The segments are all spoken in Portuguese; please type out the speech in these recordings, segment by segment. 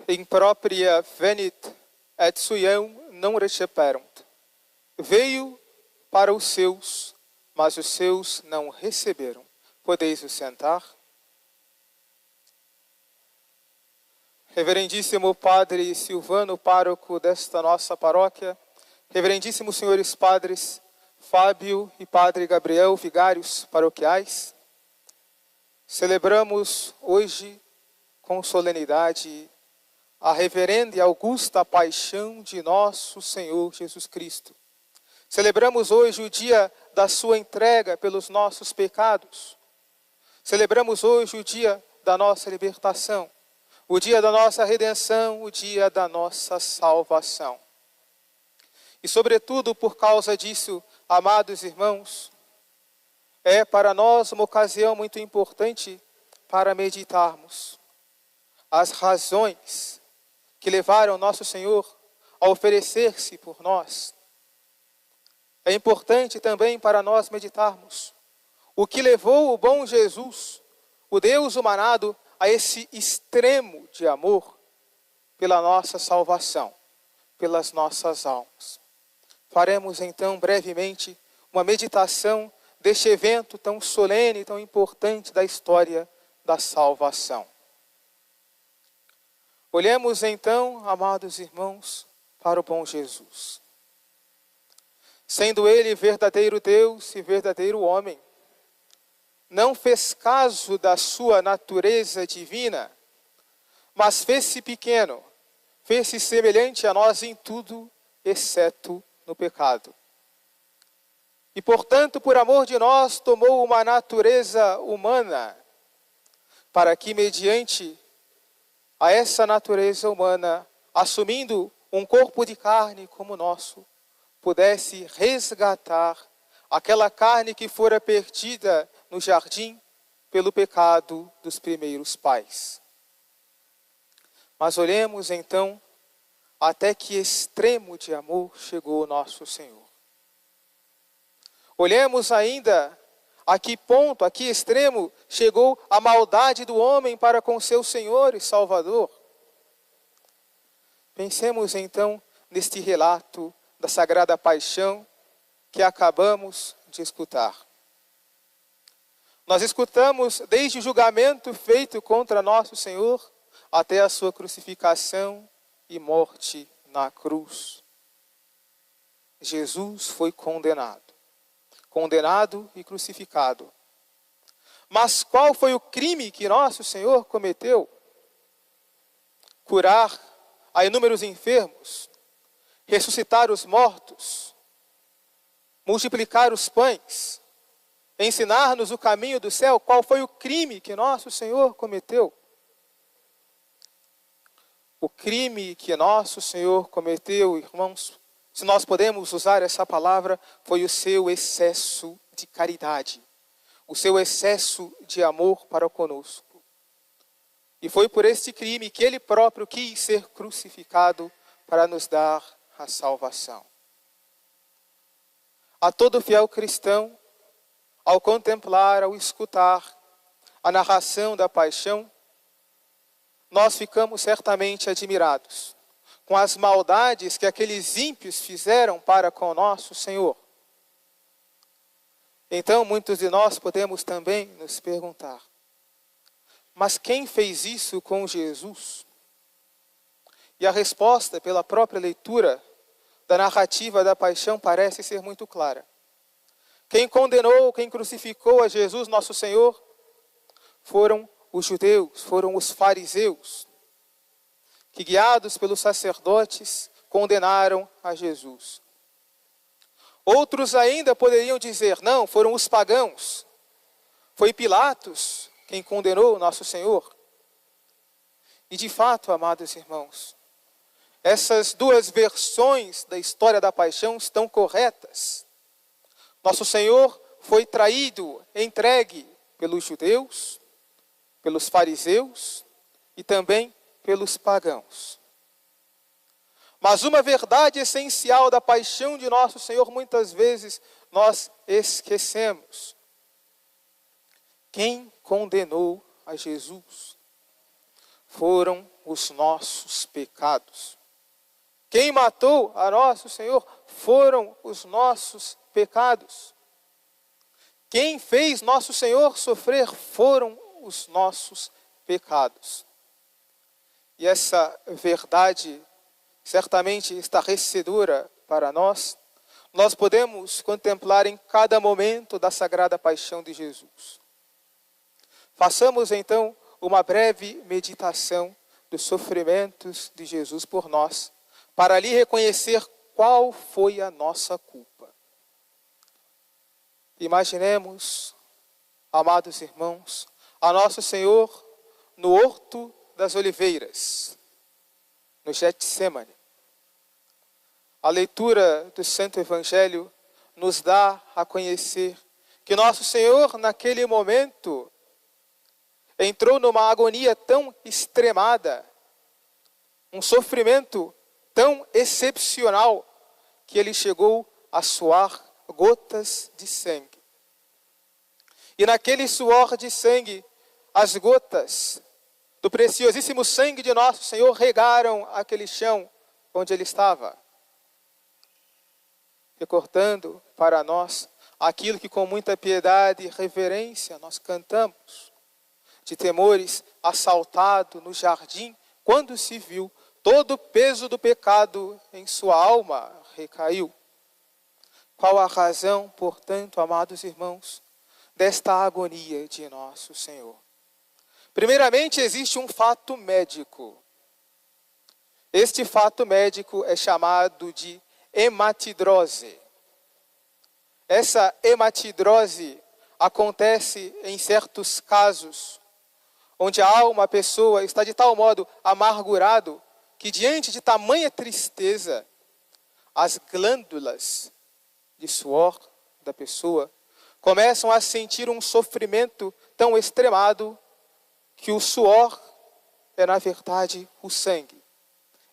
in propria venit, et suiam non receperunt. Veio para os seus, mas os seus não receberam. Podeis vos sentar. Reverendíssimo Padre Silvano, pároco desta nossa paróquia, reverendíssimos senhores padres Fábio e Padre Gabriel, vigários paroquiais, celebramos hoje com solenidade a reverenda e augusta paixão de nosso Senhor Jesus Cristo. Celebramos hoje o dia da sua entrega pelos nossos pecados. Celebramos hoje o dia da nossa libertação, o dia da nossa redenção, o dia da nossa salvação. E sobretudo por causa disso, amados irmãos, é para nós uma ocasião muito importante para meditarmos as razões que levaram nosso Senhor a oferecer-se por nós. É importante também para nós meditarmos o que levou o bom Jesus, o Deus humanado, a esse extremo de amor pela nossa salvação, pelas nossas almas. Faremos então brevemente uma meditação deste evento tão solene e tão importante da história da salvação. Olhemos então, amados irmãos, para o bom Jesus. Sendo ele verdadeiro Deus e verdadeiro homem, não fez caso da sua natureza divina, mas fez-se pequeno, fez-se semelhante a nós em tudo, exceto no pecado. E, portanto, por amor de nós, tomou uma natureza humana, para que, mediante a essa natureza humana, assumindo um corpo de carne como o nosso, pudesse resgatar aquela carne que fora perdida no jardim pelo pecado dos primeiros pais. Mas olhemos então até que extremo de amor chegou o nosso Senhor. Olhemos ainda a que ponto, a que extremo chegou a maldade do homem para com seu Senhor e Salvador. Pensemos então neste relato da Sagrada Paixão que acabamos de escutar. Nós escutamos desde o julgamento feito contra nosso Senhor até a sua crucificação e morte na cruz. Jesus foi condenado e crucificado. Mas qual foi o crime que nosso Senhor cometeu? Curar a inúmeros enfermos, ressuscitar os mortos, multiplicar os pães, ensinar-nos o caminho do céu. Qual foi o crime que nosso Senhor cometeu? O crime que nosso Senhor cometeu, irmãos, se nós podemos usar essa palavra, foi o seu excesso de caridade, o seu excesso de amor para conosco. E foi por este crime que ele próprio quis ser crucificado para nos dar a salvação. A todo fiel cristão, ao contemplar, ao escutar a narração da paixão, nós ficamos certamente admirados com as maldades que aqueles ímpios fizeram para com o nosso Senhor. Então, muitos de nós podemos também nos perguntar, mas quem fez isso com Jesus? E a resposta, pela própria leitura da narrativa da paixão, parece ser muito clara. Quem condenou, quem crucificou a Jesus, nosso Senhor, foram os judeus, foram os fariseus, que guiados pelos sacerdotes, condenaram a Jesus. Outros ainda poderiam dizer, não, foram os pagãos. Foi Pilatos quem condenou nosso Senhor. E de fato, amados irmãos, essas duas versões da história da paixão estão corretas. Nosso Senhor foi traído, entregue pelos judeus, pelos fariseus e também pelos pagãos. Mas uma verdade essencial da paixão de nosso Senhor, muitas vezes nós esquecemos. Quem condenou a Jesus foram os nossos pecados. Quem matou a nosso Senhor foram os nossos pecados. Quem fez nosso Senhor sofrer foram os nossos pecados. E essa verdade certamente estarrecedora para nós, nós podemos contemplar em cada momento da Sagrada Paixão de Jesus. Façamos então uma breve meditação dos sofrimentos de Jesus por nós, para ali reconhecer qual foi a nossa culpa. Imaginemos, amados irmãos, a nosso Senhor no Horto das Oliveiras, no Getsemane. A leitura do Santo Evangelho nos dá a conhecer que nosso Senhor, naquele momento, entrou numa agonia tão extremada, um sofrimento tão excepcional, que ele chegou a suar gotas de sangue. E naquele suor de sangue, as gotas do preciosíssimo sangue de nosso Senhor regaram aquele chão onde ele estava, recordando para nós aquilo que com muita piedade e reverência nós cantamos, de temores assaltado no jardim, quando se viu todo o peso do pecado em sua alma recaiu. Qual a razão, portanto, amados irmãos, desta agonia de nosso Senhor? Primeiramente, existe um fato médico. Este fato médico é chamado de hematidrose. Essa hematidrose acontece em certos casos, onde uma pessoa está de tal modo amargurado, que diante de tamanha tristeza, as glândulas de suor da pessoa começam a sentir um sofrimento tão extremado que o suor é, na verdade, o sangue.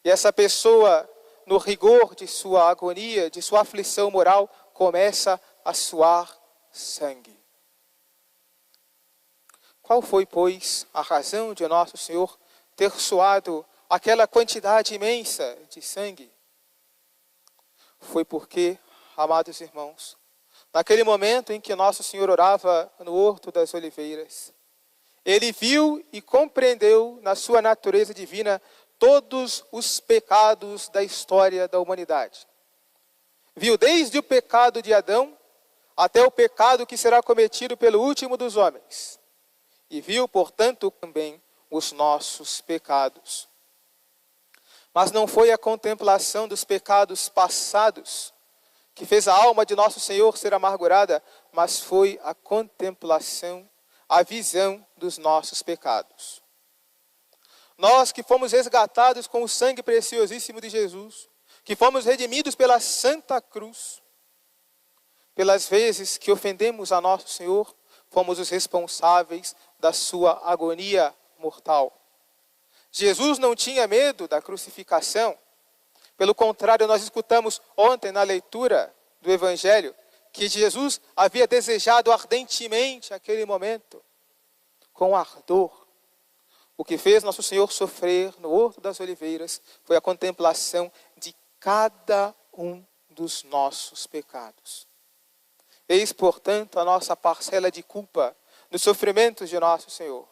E essa pessoa, no rigor de sua agonia, de sua aflição moral, começa a suar sangue. Qual foi, pois, a razão de nosso Senhor ter suado aquela quantidade imensa de sangue? Foi porque, amados irmãos, naquele momento em que nosso Senhor orava no Horto das Oliveiras, ele viu e compreendeu na sua natureza divina todos os pecados da história da humanidade. Viu desde o pecado de Adão até o pecado que será cometido pelo último dos homens. E viu, portanto, também os nossos pecados. Mas não foi a contemplação dos pecados passados que fez a alma de nosso Senhor ser amargurada, mas foi a contemplação, a visão dos nossos pecados. Nós que fomos resgatados com o sangue preciosíssimo de Jesus, que fomos redimidos pela Santa Cruz, pelas vezes que ofendemos a nosso Senhor, fomos os responsáveis da sua agonia mortal. Jesus não tinha medo da crucificação. Pelo contrário, nós escutamos ontem na leitura do Evangelho que Jesus havia desejado ardentemente aquele momento, com ardor. O que fez nosso Senhor sofrer no Horto das Oliveiras foi a contemplação de cada um dos nossos pecados. Eis, portanto, a nossa parcela de culpa nos sofrimentos de nosso Senhor.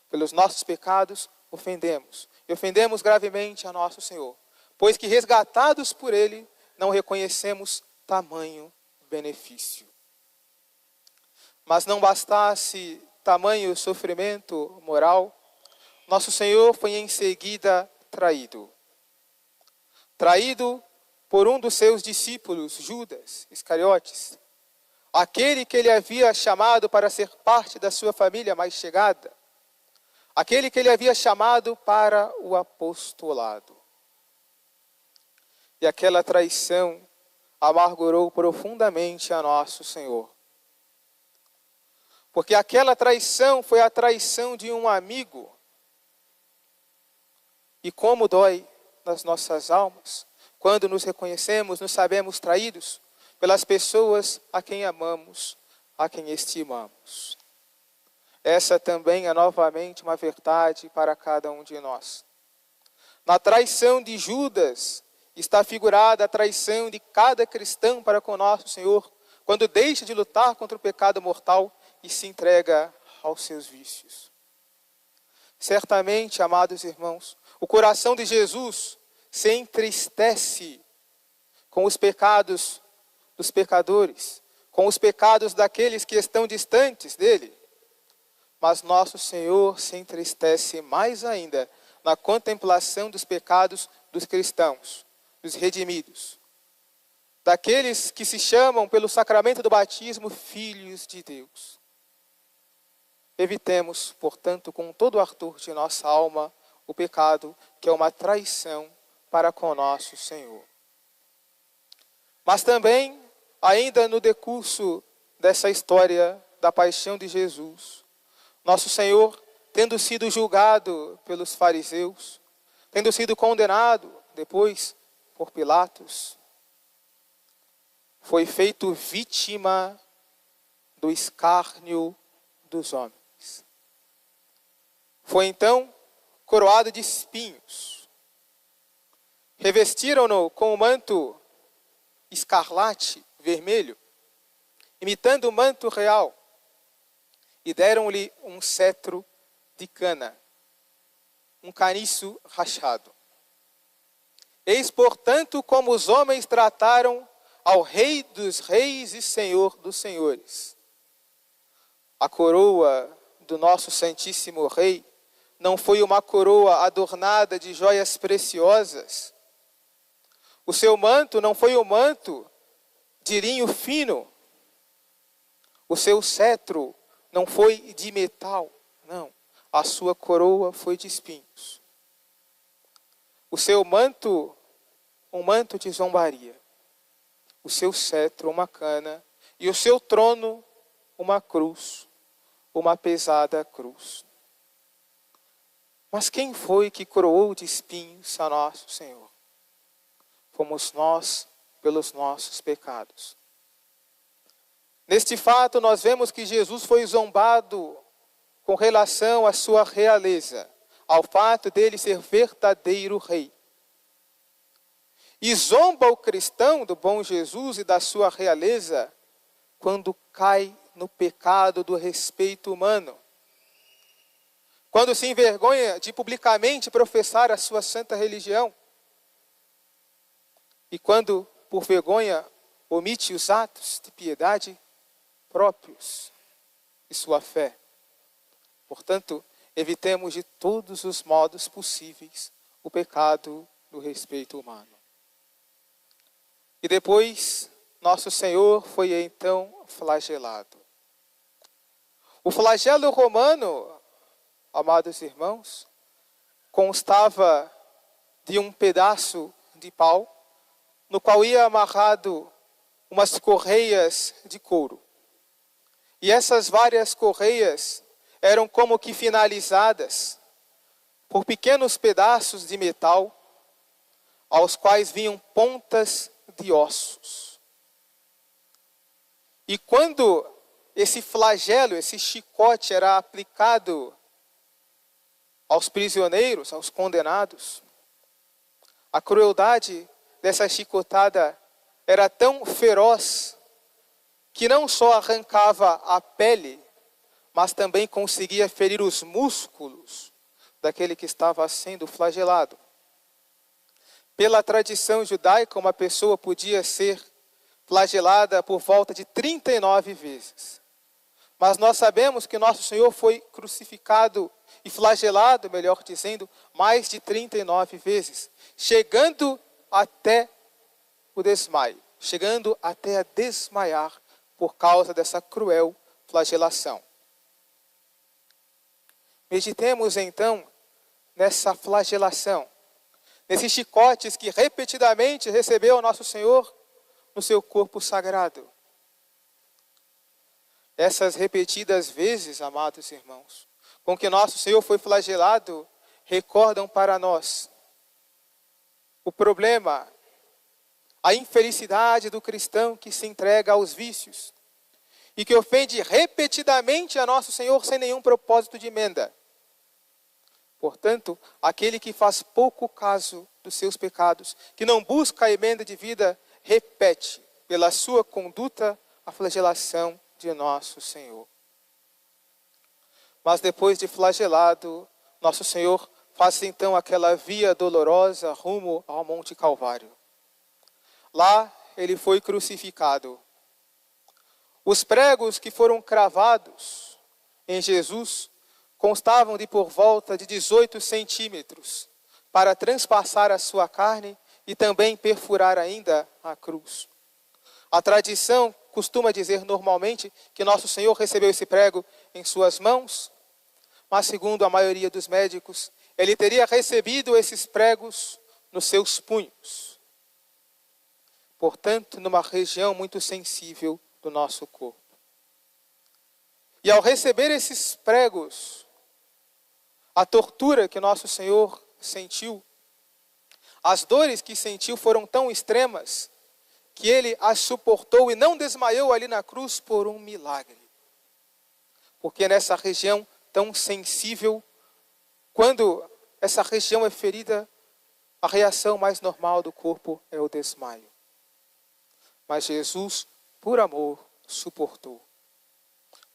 Pelos nossos pecados ofendemos, e ofendemos gravemente a nosso Senhor, pois que resgatados por Ele, não reconhecemos tamanho benefício. Mas não bastasse tamanho sofrimento moral, nosso Senhor foi em seguida traído. Traído por um dos seus discípulos, Judas Iscariotes, aquele que ele havia chamado para ser parte da sua família mais chegada, aquele que ele havia chamado para o apostolado. E aquela traição amargurou profundamente a nosso Senhor. Porque aquela traição foi a traição de um amigo. E como dói nas nossas almas, quando nos reconhecemos, nos sabemos traídos pelas pessoas a quem amamos, a quem estimamos. Essa também é novamente uma verdade para cada um de nós. Na traição de Judas está figurada a traição de cada cristão para com nosso Senhor, quando deixa de lutar contra o pecado mortal e se entrega aos seus vícios. Certamente, amados irmãos, o coração de Jesus se entristece com os pecados dos pecadores, com os pecados daqueles que estão distantes dele. Mas nosso Senhor se entristece mais ainda na contemplação dos pecados dos cristãos, dos redimidos, daqueles que se chamam pelo sacramento do batismo filhos de Deus. Evitemos, portanto, com todo o ardor de nossa alma, o pecado que é uma traição para com nosso Senhor. Mas também, ainda no decurso dessa história da paixão de Jesus, nosso Senhor, tendo sido julgado pelos fariseus, tendo sido condenado depois por Pilatos, foi feito vítima do escárnio dos homens. Foi então coroado de espinhos. Revestiram-no com o manto escarlate, vermelho, imitando o manto real, e deram-lhe um cetro de cana, um caniço rachado. Eis, portanto, como os homens trataram ao Rei dos Reis e Senhor dos Senhores. A coroa do nosso Santíssimo Rei não foi uma coroa adornada de joias preciosas. O seu manto não foi um manto de linho fino. O seu cetro não foi de metal, não. A sua coroa foi de espinhos. O seu manto, um manto de zombaria. O seu cetro, uma cana. E o seu trono, uma cruz, uma pesada cruz. Mas quem foi que coroou de espinhos a nosso Senhor? Fomos nós pelos nossos pecados. Neste fato, nós vemos que Jesus foi zombado com relação à sua realeza, ao fato dele ser verdadeiro rei. E zomba o cristão do bom Jesus e da sua realeza quando cai no pecado do respeito humano. Quando se envergonha de publicamente professar a sua santa religião. E quando, por vergonha, omite os atos de piedade próprios de sua fé. Portanto, evitemos de todos os modos possíveis o pecado do respeito humano. E depois, nosso Senhor foi então flagelado. O flagelo romano, amados irmãos, constava de um pedaço de pau, no qual ia amarrado umas correias de couro. E essas várias correias eram como que finalizadas por pequenos pedaços de metal, aos quais vinham pontas de ossos. E quando esse flagelo, esse chicote era aplicado aos prisioneiros, aos condenados, a crueldade dessa chicotada era tão feroz que não só arrancava a pele, mas também conseguia ferir os músculos daquele que estava sendo flagelado. Pela tradição judaica, uma pessoa podia ser flagelada por volta de 39 vezes. Mas nós sabemos que nosso Senhor foi crucificado e flagelado, melhor dizendo, mais de 39 vezes, chegando até o desmaio, chegando até a desmaiar por causa dessa cruel flagelação. Meditemos então nessa flagelação, nesses chicotes que repetidamente recebeu nosso Senhor no seu corpo sagrado. Essas repetidas vezes, amados irmãos, com que nosso Senhor foi flagelado, recordam para nós o problema, a infelicidade do cristão que se entrega aos vícios e que ofende repetidamente a nosso Senhor sem nenhum propósito de emenda. Portanto, aquele que faz pouco caso dos seus pecados, que não busca a emenda de vida, repete, pela sua conduta, a flagelação de nosso Senhor. Mas depois de flagelado, nosso Senhor faz então aquela via dolorosa rumo ao Monte Calvário. Lá ele foi crucificado. Os pregos que foram cravados em Jesus constavam de por volta de 18 centímetros para transpassar a sua carne e também perfurar ainda a cruz. A tradição costuma dizer normalmente que nosso Senhor recebeu esse prego em suas mãos, mas segundo a maioria dos médicos, ele teria recebido esses pregos nos seus punhos. Portanto, numa região muito sensível do nosso corpo. E ao receber esses pregos, a tortura que nosso Senhor sentiu, as dores que sentiu foram tão extremas que ele as suportou e não desmaiou ali na cruz por um milagre. Porque nessa região tão sensível, quando essa região é ferida, a reação mais normal do corpo é o desmaio. Mas Jesus, por amor, suportou.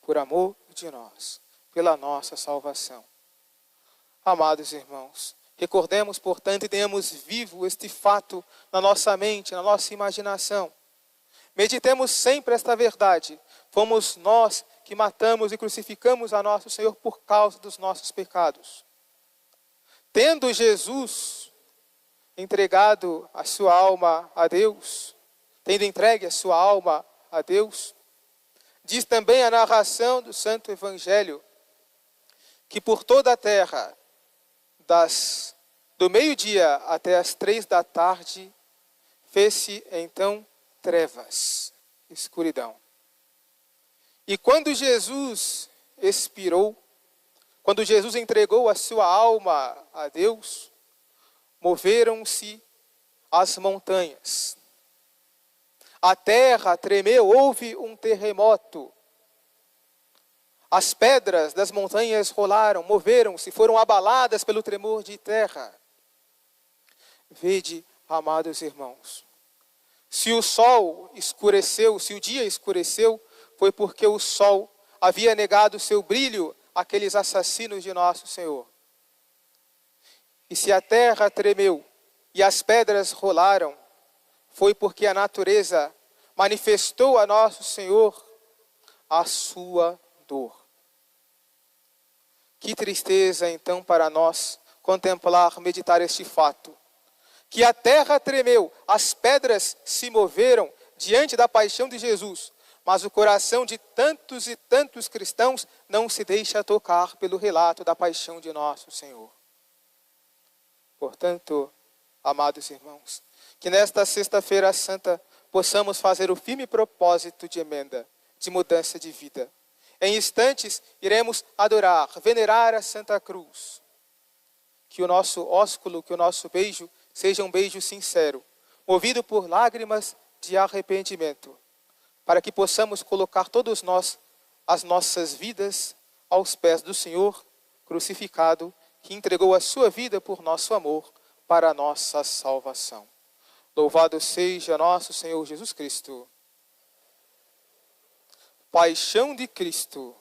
Por amor de nós, pela nossa salvação. Amados irmãos, recordemos, portanto, e tenhamos vivo este fato na nossa mente, na nossa imaginação. Meditemos sempre esta verdade. Fomos nós que matamos e crucificamos a nosso Senhor por causa dos nossos pecados. Tendo Jesus entregado a sua alma a Deus, tendo entregue a sua alma a Deus, diz também a narração do Santo Evangelho, que por toda a terra, do meio-dia até as 3 da tarde, fez-se então trevas, escuridão. E quando Jesus expirou, quando Jesus entregou a sua alma a Deus, moveram-se as montanhas. A terra tremeu, houve um terremoto. As pedras das montanhas rolaram, moveram-se, foram abaladas pelo tremor de terra. Vede, amados irmãos, se o sol escureceu, se o dia escureceu, foi porque o sol havia negado seu brilho àqueles assassinos de nosso Senhor. E se a terra tremeu e as pedras rolaram, foi porque a natureza manifestou a nosso Senhor a sua dor. Que tristeza, então, para nós contemplar, meditar este fato. Que a terra tremeu, as pedras se moveram diante da paixão de Jesus, mas o coração de tantos e tantos cristãos não se deixa tocar pelo relato da paixão de nosso Senhor. Portanto, amados irmãos, que nesta sexta-feira santa possamos fazer o firme propósito de emenda, de mudança de vida. Em instantes, iremos adorar, venerar a Santa Cruz. Que o nosso ósculo, que o nosso beijo, seja um beijo sincero, movido por lágrimas de arrependimento, para que possamos colocar todos nós as nossas vidas aos pés do Senhor crucificado, que entregou a sua vida por nosso amor, para a nossa salvação. Louvado seja nosso Senhor Jesus Cristo. Paixão de Cristo.